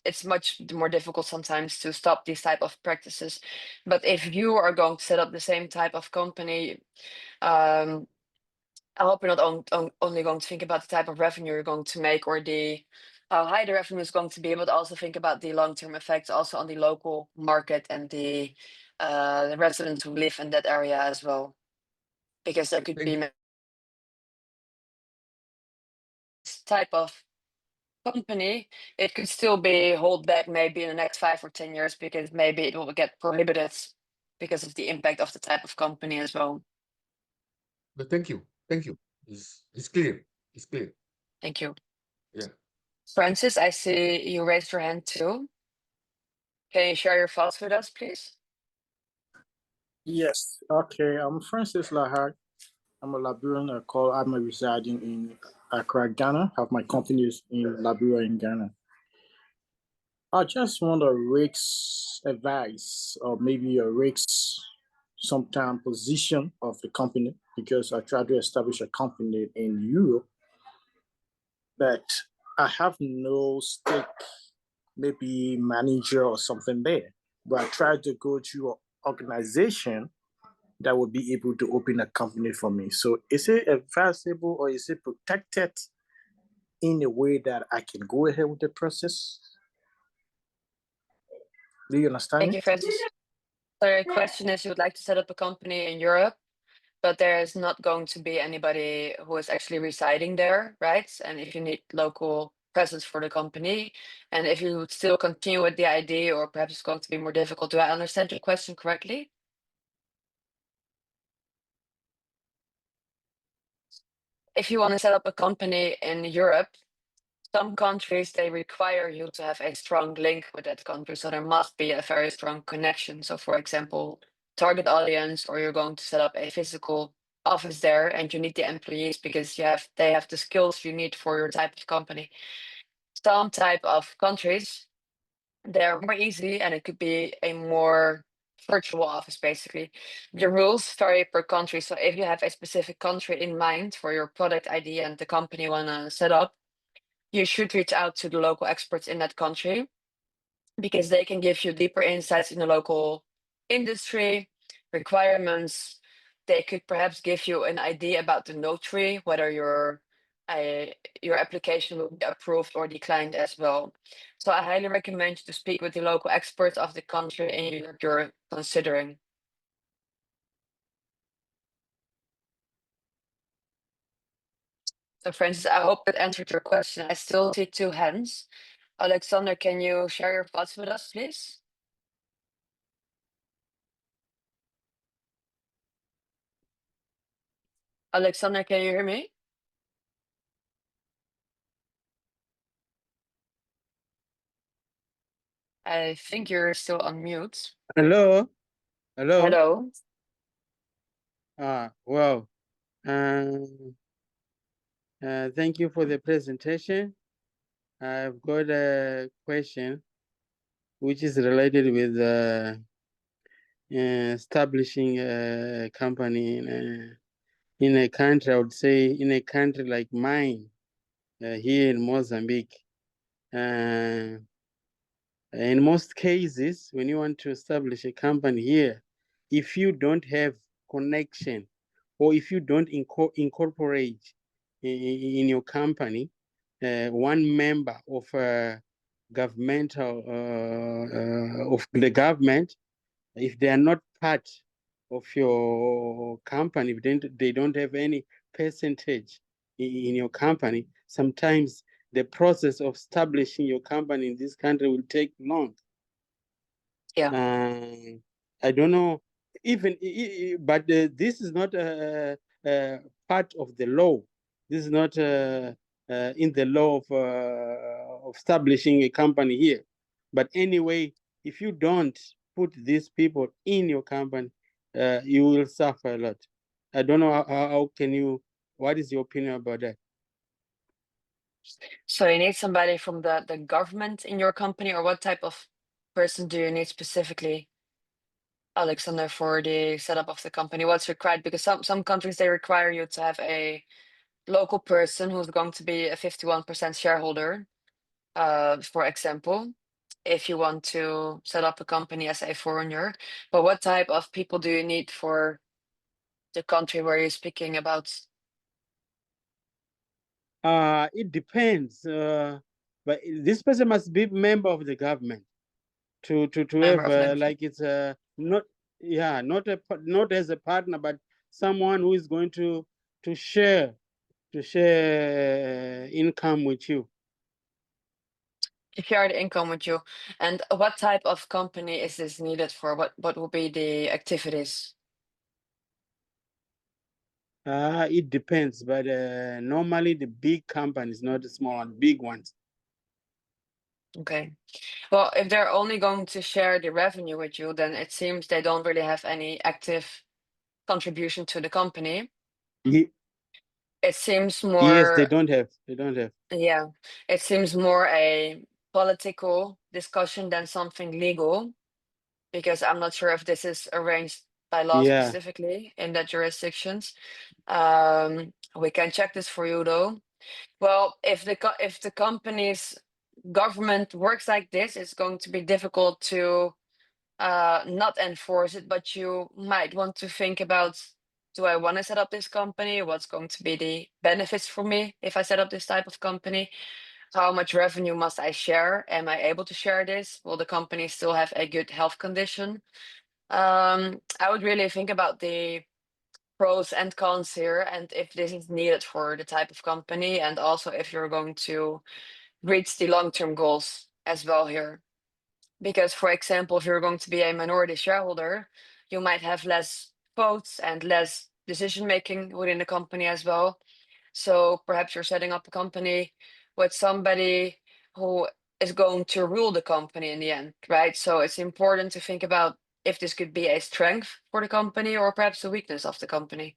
it's much more difficult sometimes to stop these type of practices. But if you are going to set up the same type of company, um, I hope you're not only going to think about the type of revenue you're going to make or the how high the revenue is going to be, but also think about the long-term effects also on the local market and the residents who live in that area as well. Because there could be type of company, it could still be hold back maybe in the next 5 or 10 years because maybe it will get prohibited because of the impact of the type of company as well. But thank you. It's clear. It's clear. Thank you. Yeah. Francis, I see you raised your hand too. Can you share your thoughts with us, please? Yes. Okay. I'm Francis Lahar. I'm a Liberian. I'm residing in Accra, Ghana. Have my companies in Liberia in Ghana. I just want a risk advice or maybe a risk sometime position of the company because I try to establish a company in Europe, but I have no stake, maybe manager or something there. But I try to go to an organization that would be able to open a company for me. So is it advisable or is it protected in a way that I can go ahead with the process? Do you understand Thank me? you, Francis. So your question is you would like to set up a company in Europe, but there is not going to be anybody who is actually residing there, right? And if you need local presence for the company, and if you would still continue with the idea, or perhaps it's going to be more difficult. Do I understand your question correctly? If you want to set up a company in Europe, some countries, they require you to have a strong link with that country. So there must be a very strong connection. So for example, target audience, or you're going to set up a physical office there and you need the employees because they have the skills you need for your type of company. Some type of countries, they're more easy and it could be a more virtual office basically. The rules vary per country. So if you have a specific country in mind for your product idea and the company you want to set up, you should reach out to the local experts in that country because they can give you deeper insights in the local industry, requirements. They could perhaps give you an idea about the notary, whether your application will be approved or declined as well. So I highly recommend you to speak with the local experts of the country and you're considering. So Francis, I hope that answered your question. I still see two hands. Alexander, can you share your thoughts with us, please? Alexander, can you hear me? I think you're still on mute. Hello. Hello. Well, thank you for the presentation. I've got a question which is related with establishing a company in a country. I would say in a country like mine, here in Mozambique. In most cases, when you want to establish a company here, if you don't have connection or if you don't incorporate in your company one member of governmental of the government, if they are not part of your company, if they don't have any percentage in your company, sometimes the process of establishing your company in this country will take long. Yeah. I don't know, even, but this is not part of the law. This is not in the law of establishing a company here. But anyway, if you don't put these people in your company, you will suffer a lot. I don't know how can you, what is your opinion about that? So you need somebody from the government in your company, or what type of person do you need specifically, Alexander, for the setup of the company? What's required? Because some countries, they require you to have a local person who's going to be a 51% shareholder, for example, if you want to set up a company as a foreigner. But what type of people do you need for the country where you're speaking about? It depends, but this person must be member of the government to Member have of the like it's not not as a partner, but someone who is going to share income with you. to share the income with you. And what type of company is this needed for? What will be the activities? It depends, but normally the big companies, not the small ones, big ones. Okay. Well, if they're only going to share the revenue with you, then it seems they don't really have any active contribution to the company. Ye- It seems Yes, they more, don't have. They don't have. yeah, it seems more a political discussion than something legal, because I'm not sure if this is arranged by law Yeah. specifically in that jurisdictions. We can check this for you though. Well, if the company's government works like this, it's going to be difficult to not enforce it, but you might want to think about, do I want to set up this company? What's going to be the benefits for me if I set up this type of company? How much revenue must I share? Am I able to share this? Will the company still have a good health condition? I would really think about the pros and cons here, and if this is needed for the type of company, and also if you're going to reach the long-term goals as well here. Because, for example, if you're going to be a minority shareholder, you might have less votes and less decision making within the company as well. So perhaps you're setting up a company with somebody who is going to rule the company in the end, right? So it's important to think about if this could be a strength for the company or perhaps a weakness of the company.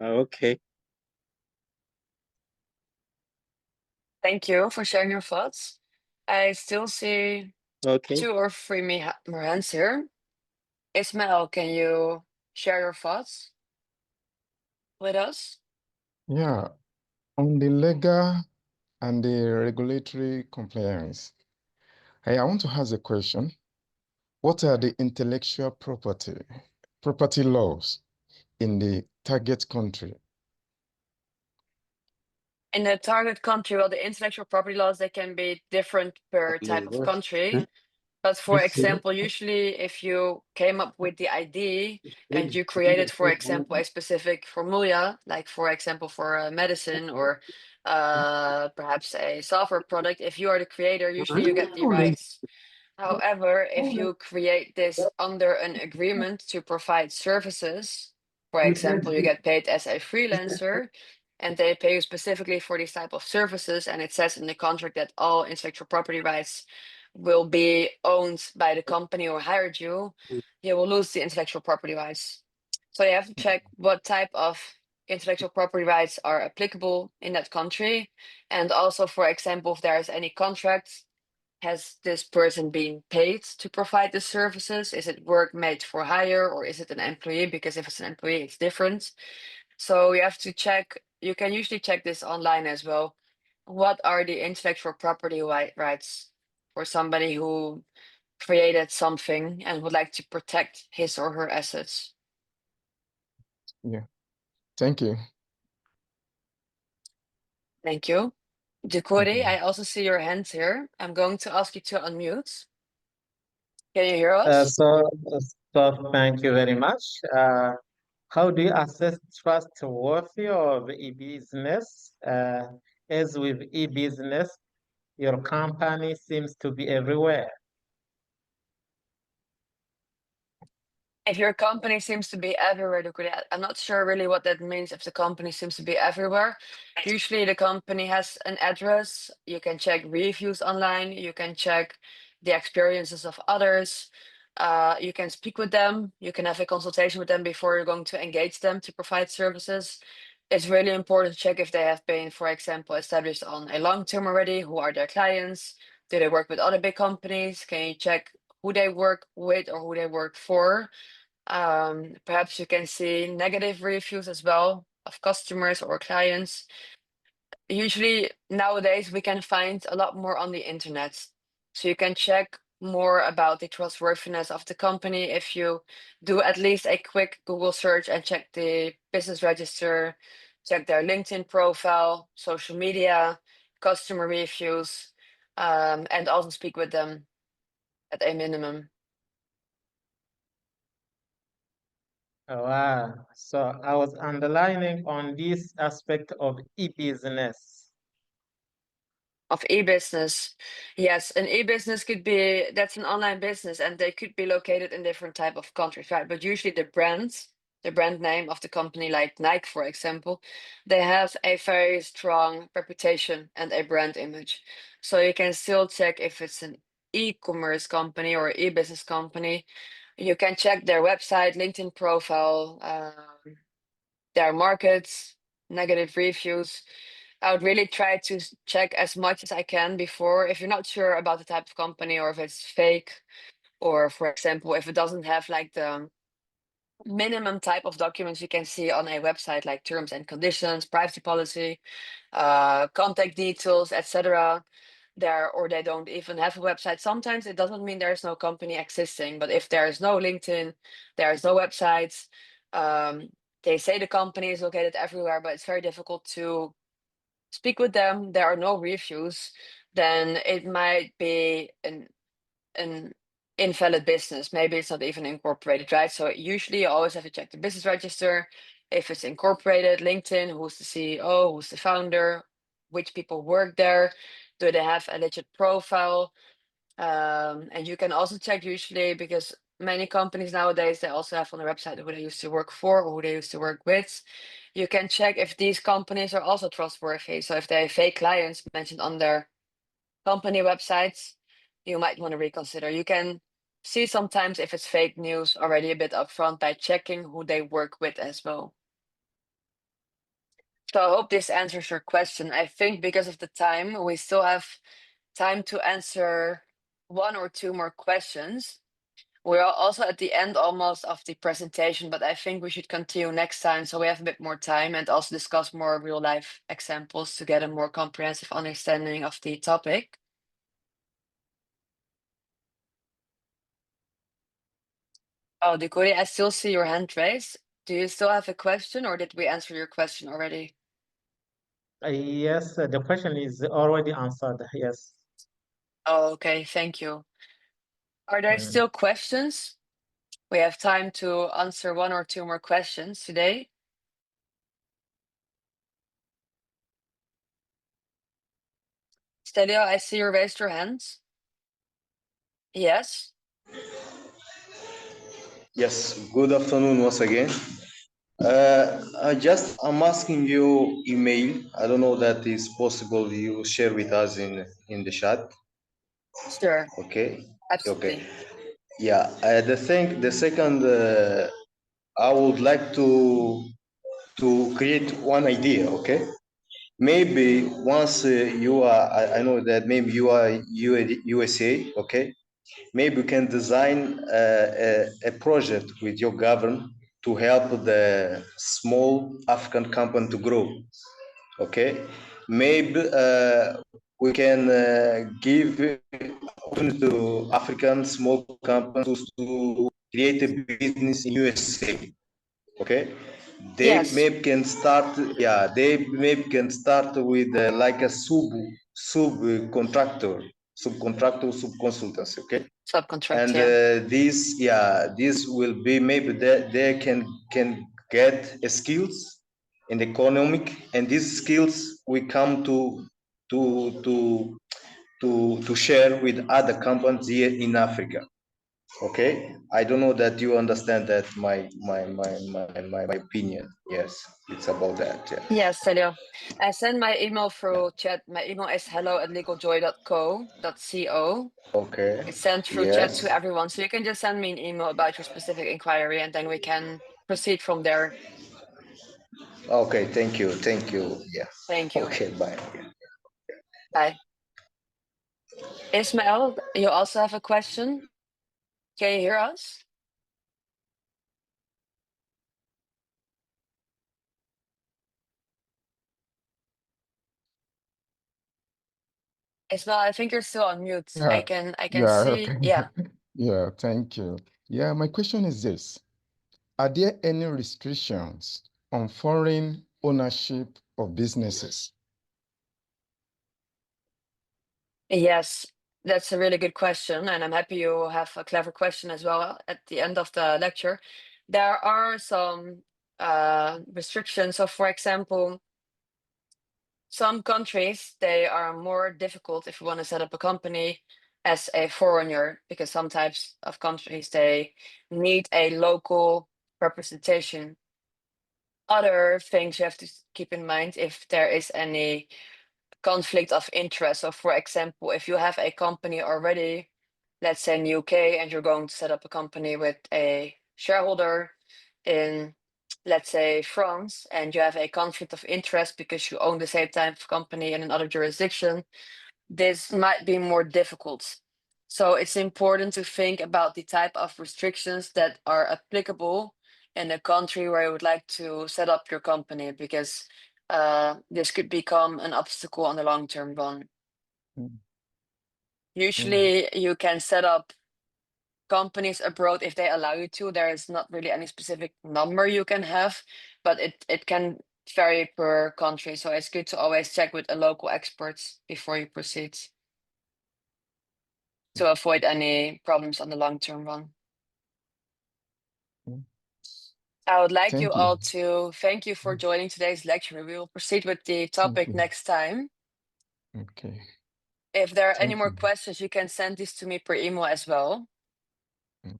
Okay. Thank you for sharing your thoughts. I still see Okay. 2 or 3 more hands here. Ismail, can you share your thoughts with us? Yeah, on the legal and the regulatory compliance, I want to ask a question. What are the intellectual property laws in the target country? In the target country, well, the intellectual property laws, they can be different per type of country. Huh? But for example, usually if you came up with the ID and you created, for example, a specific formula, like for example, for a medicine or perhaps a software product, if you are the creator, usually you get the rights. However, if you create this under an agreement to provide services, for example, you get paid as a freelancer and they pay you specifically for these type of services, and it says in the contract that all intellectual property rights will be owned by the company who hired you, you will lose the intellectual property rights. So you have to check what type of intellectual property rights are applicable in that country. And also, for example, if there is any contract, has this person been paid to provide the services? Is it work made for hire or is it an employee? Because if it's an employee, it's different. So you have to check, you can usually check this online as well. What are the intellectual property rights for somebody who created something and would like to protect his or her assets? Yeah, thank you. Thank you. Dukori, Okay. I also see your hands here. I'm going to ask you to unmute. Can you hear Uh, us? so, Thank you very much. How do you assess trustworthy of e-business? As with e-business, your company seems to be everywhere. If your company seems to be everywhere, I'm not sure really what that means if the company seems to be everywhere. Usually the company has an address. You can check reviews online. You can check the experiences of others. You can speak with them. You can have a consultation with them before you're going to engage them to provide services. It's really important to check if they have been, for example, established on a long term already. Who are their clients? Do they work with other big companies? Can you check who they work with or who they work for? Perhaps you can see negative reviews as well of customers or clients. Usually nowadays we can find a lot more on the internet. So you can check more about the trustworthiness of the company if you do at least a quick Google search and check the business register, check their LinkedIn profile, social media, customer reviews, and also speak with them at a minimum. Wow. So I was underlining on this aspect of e-business. of e-business. Yes, an e-business could be, that's an online business, and they could be located in different type of countries, right? But usually the brand name of the company, like Nike, for example, they have a very strong reputation and a brand image. So you can still check if it's an e-commerce company or e-business company. You can check their website, LinkedIn profile, their markets, negative reviews. I would really try to check as much as I can before, if you're not sure about the type of company or if it's fake, or for example, if it doesn't have like the minimum type of documents you can see on a website, like terms and conditions, privacy policy, contact details, etc. There, or they don't even have a website. Sometimes it doesn't mean there's no company existing, but if there is no LinkedIn, there is no websites. They say the company is located everywhere, but it's very difficult to speak with them. There are no reviews. Then it might be an invalid business. Maybe it's not even incorporated, right? So usually you always have to check the business register. If it's incorporated, LinkedIn, who's the CEO, who's the founder, which people work there, do they have a legit profile? And you can also check usually, because many companies nowadays, they also have on their website who they used to work for or who they used to work with. You can check if these companies are also trustworthy. So if they have fake clients mentioned on their company websites, you might want to reconsider. You can see sometimes if it's fake news already a bit upfront by checking who they work with as well. So I hope this answers your question. I think because of the time, we still have time to answer one or two more questions. We're also at the end almost of the presentation, but I think we should continue next time so we have a bit more time and also discuss more real life examples to get a more comprehensive understanding of the topic. Oh, Dikuri, I still see your hand raised. Do you still have a question, or did we answer your question already? Yes, the question is already answered. Yes. Oh, okay, thank you. Are there Mm. still questions? We have time to answer one or two more questions today. Stelio, I see you raised your hands. Yes. Yes, good afternoon once again. I'm asking you email. I don't know that is possible. You share with us in the chat. Sure. Okay. Absolutely. Okay. Yeah. The second, I would like to create one idea. Okay. Maybe once you are, I know that maybe you are USA. Okay. Maybe you can design a project with your government to help the small African company to grow. Okay, maybe we can give opportunity to African small companies to create a business in USA. Okay, they Yes. maybe can start. Yeah, they maybe can start with like a subcontractor, subconsultancy. Okay, Subcontract, and yeah. this will be maybe they can get skills in the economic, and these skills we come to to to share with other companies here in Africa. Okay, I don't know that you understand that my opinion. Yes, it's about that. Yeah. Yes, Stelio. I send my email through chat. My email is hello@legaljoy.co.co. Okay. It's sent through chat to Yes. everyone. So you can just send me an email about your specific inquiry and then we can proceed from there. Okay. Thank you. Thank you. Yeah. Thank you. Okay. Bye. Bye. Ismael, you also have a question? Can you hear us? Ismael, I think you're still on mute. Yeah, I can yeah, see. Yeah. yeah, thank you. Yeah, my question is this. Are there any restrictions on foreign ownership of businesses? Yes, that's a really good question, and I'm happy you have a clever question as well at the end of the lecture. There are some restrictions. So, for example, some countries, they are more difficult if you want to set up a company as a foreigner, because some types of countries, they need a local representation. Other things you have to keep in mind if there is any conflict of interest. So for example, if you have a company already, let's say in UK, and you're going to set up a company with a shareholder in, let's say, France, and you have a conflict of interest because you own the same type of company in another jurisdiction, this might be more difficult. So it's important to think about the type of restrictions that are applicable in the country where you would like to set up your company, because this could become an obstacle on the long-term run. Mm. Usually you can set up companies abroad if they allow you to. There is not really any specific number you can have, but it can vary per country. So it's good to always check with a local experts before you proceed to avoid any problems on the long-term run. Mm. I would like you Thank you. all to thank you for joining today's lecture. We will proceed with the topic you. next time. Okay. If there are any Thank more you. questions, you can send this to me per email as well. Mm.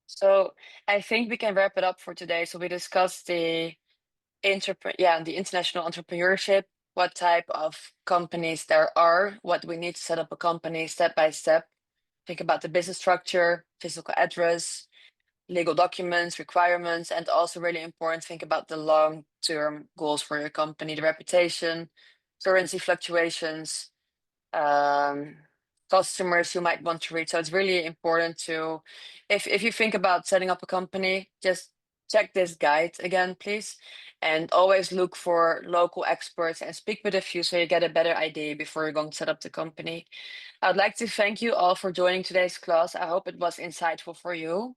So I think we can wrap it up for today. So we discussed the the international entrepreneurship, what type of companies there are, what we need to set up a company step by step. Think about the business structure, physical address, legal documents, requirements, and also really important, think about the long-term goals for your company, the reputation, currency fluctuations, customers you might want to reach. So it's really important to, if you think about setting up a company, just check this guide again, please. And always look for local experts and speak with a few so you get a better idea before you're going to set up the company. I'd like to thank you all for joining today's class. I hope it was insightful for you.